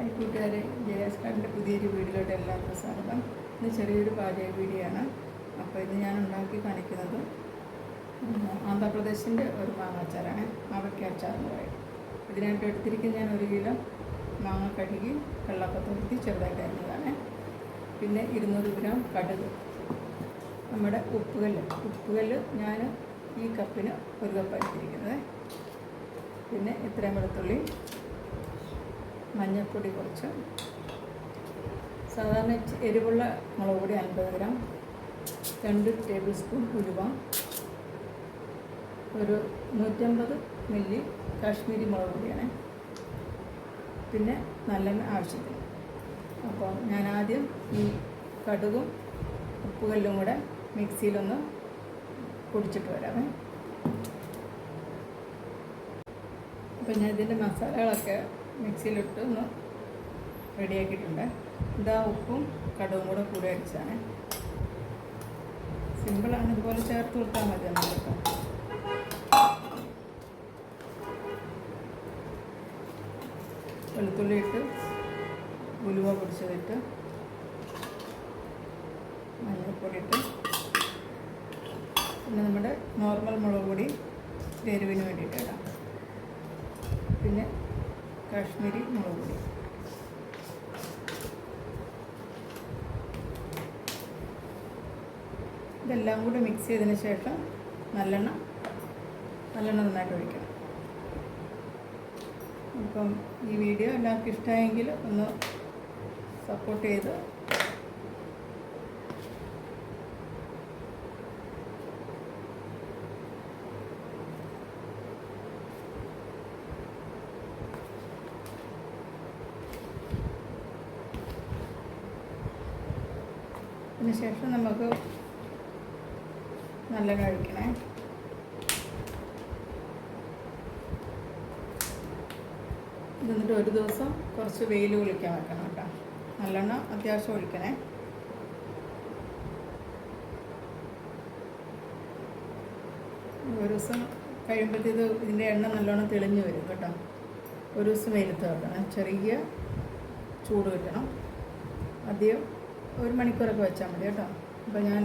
Hi കൂട്ടുകാരെ, ജയാസ് കാർഡിൻ്റെ പുതിയൊരു വീഡിയോയിലോട്ട് എല്ലാവർക്കും സ്വാഗതം. ഇന്ന് ചെറിയൊരു പാചക വീഡിയോ ആണ്. അപ്പോൾ ഇത് ഞാൻ ഉണ്ടാക്കി കാണിക്കുന്നത് ആന്ധ്രാപ്രദേശിൻ്റെ ഒരു മാങ്ങാച്ചാറാണ്. മാവയ്ക്ക അച്ചാർ എന്ന് പറയും. ഇതിനായിട്ട് എടുത്തിരിക്കുന്നത് ഞാൻ 1 കിലോ മാങ്ങ കഴുകി വെള്ളമൊക്കെ തോർത്തി ചെറുതായിട്ട് അരിഞ്ഞതാണ്. പിന്നെ 200 ഗ്രാം കടുക്, നമ്മുടെ ഉപ്പുകല്ല് ഞാൻ ഈ കപ്പിന് 1 കപ്പ് എടുത്തിരിക്കുന്നത്. പിന്നെ ഇത്രയും വെളുത്തുള്ളി, മഞ്ഞൾപ്പൊടി കുറച്ച്, സാധാരണ എരിവുള്ള മുളക് പൊടി 50 ഗ്രാം, 2 ടേബിൾ സ്പൂൺ ഉലുവ, ഒരു 150 മില്ലി കാശ്മീരി മുളക് പൊടിയാണ്, പിന്നെ നല്ലെണ്ണ ആവശ്യത്തിന്. അപ്പോൾ ഞാൻ ആദ്യം ഈ കടുകും ഉപ്പുകല്ലും കൂടെ മിക്സിയിലൊന്ന് പൊടിച്ചിട്ട് വരാമേ. അപ്പോൾ ഞാൻ ഇതിൻ്റെ മസാലകളൊക്കെ മിക്സിയിലിട്ട് ഒന്ന് റെഡിയാക്കിയിട്ടുണ്ട്. ഇതാ ഉപ്പും കടുവും കൂടെ അടിച്ചാണ്. സിമ്പിളാണ്, ഇതുപോലെ ചേർത്ത് കൊടുത്താൽ മതി നമുക്ക്. വെളുത്തുള്ളി ഇട്ട്, ഉലുവ പൊടിച്ചതിട്ട്, മഞ്ഞൾപ്പൊടി ഇട്ട്, പിന്നെ നമ്മുടെ നോർമൽ മുളക് പൊടി എരിവിന് വേണ്ടിയിട്ട് ഇടാം. പിന്നെ കാശ്മീരി മുളക് പൊടി, ഇതെല്ലാം കൂടി മിക്സ് ചെയ്തതിന് ശേഷം നല്ലെണ്ണ നന്നായിട്ട് ഒഴിക്കണം. അപ്പം ഈ വീഡിയോ എല്ലാവർക്കും ഇഷ്ടമായെങ്കിൽ ഒന്ന് സപ്പോർട്ട് ചെയ്ത് അതിനുശേഷം നമുക്ക് നല്ലെണ്ണ ഒഴിക്കണേ. എന്നിട്ട് ഒരു ദിവസം കുറച്ച് വെയിൽ കുളിക്കാൻ വെക്കണം കേട്ടോ. നല്ലെണ്ണ അത്യാവശ്യം ഒഴിക്കണേ. ഒരു ദിവസം കഴിയുമ്പോഴത്തേത് ഇതിൻ്റെ എണ്ണ നല്ലോണം തെളിഞ്ഞ് വരും കേട്ടോ. ഒരു ദിവസം വെയിലത്ത് വെക്കണം. ചെറിയ ചൂട് കിട്ടണം. അധികം 1 മണിക്കൂറൊക്കെ വെച്ചാൽ മതി കേട്ടോ. അപ്പോൾ ഞാൻ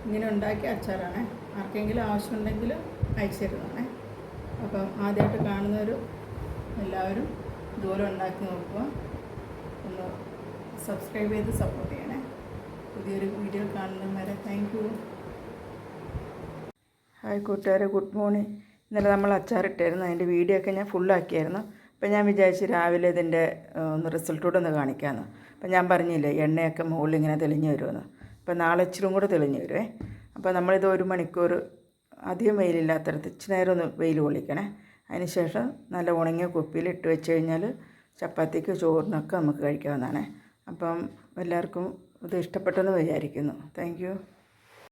ഇങ്ങനെ ഉണ്ടാക്കിയ അച്ചാറാണ്. ആർക്കെങ്കിലും ആവശ്യമുണ്ടെങ്കിൽ അയച്ചു തരുന്നതാണ്. അപ്പം ആദ്യമായിട്ട് കാണുന്നവർ എല്ലാവരും ഇതുപോലെ ഉണ്ടാക്കി നോക്കുക. ഒന്ന് സബ്സ്ക്രൈബ് ചെയ്ത് സപ്പോർട്ട് ചെയ്യണേ. പുതിയൊരു വീഡിയോ കാണുന്നവരെ താങ്ക് യു. ഹായ് കൂട്ടുകാരെ, ഗുഡ് മോർണിംഗ്. ഇന്നലെ നമ്മൾ അച്ചാറിട്ടായിരുന്നു. അതിൻ്റെ വീഡിയോ ഒക്കെ ഞാൻ ഫുള്ളാക്കിയായിരുന്നു. അപ്പം ഞാൻ വിചാരിച്ച് രാവിലെ ഇതിൻ്റെ റിസൾട്ടൂടെ ഒന്ന് കാണിക്കാമെന്ന്. അപ്പം ഞാൻ പറഞ്ഞില്ലേ എണ്ണയൊക്കെ മുകളിൽ ഇങ്ങനെ തെളിഞ്ഞ് വരുമെന്ന്. അപ്പോൾ നാളെ ഇച്ചിരി കൂടെ തെളിഞ്ഞ് വരുമേ. അപ്പോൾ നമ്മളിത് 1 മണിക്കൂർ അധികം വെയിലില്ലാത്തടത്ത് ഇച്ചിരി നേരം ഒന്ന് വെയിൽ കൊള്ളിക്കണേ. അതിന് ശേഷം നല്ല ഉണങ്ങിയ കുപ്പിയിൽ ഇട്ട് വെച്ച് കഴിഞ്ഞാൽ ചപ്പാത്തിക്ക് ചോറിനൊക്കെ നമുക്ക് കഴിക്കാവുന്നതാണ്. അപ്പം എല്ലാവർക്കും ഇത് ഇഷ്ടപ്പെട്ടെന്ന് വിചാരിക്കുന്നു. Thank you.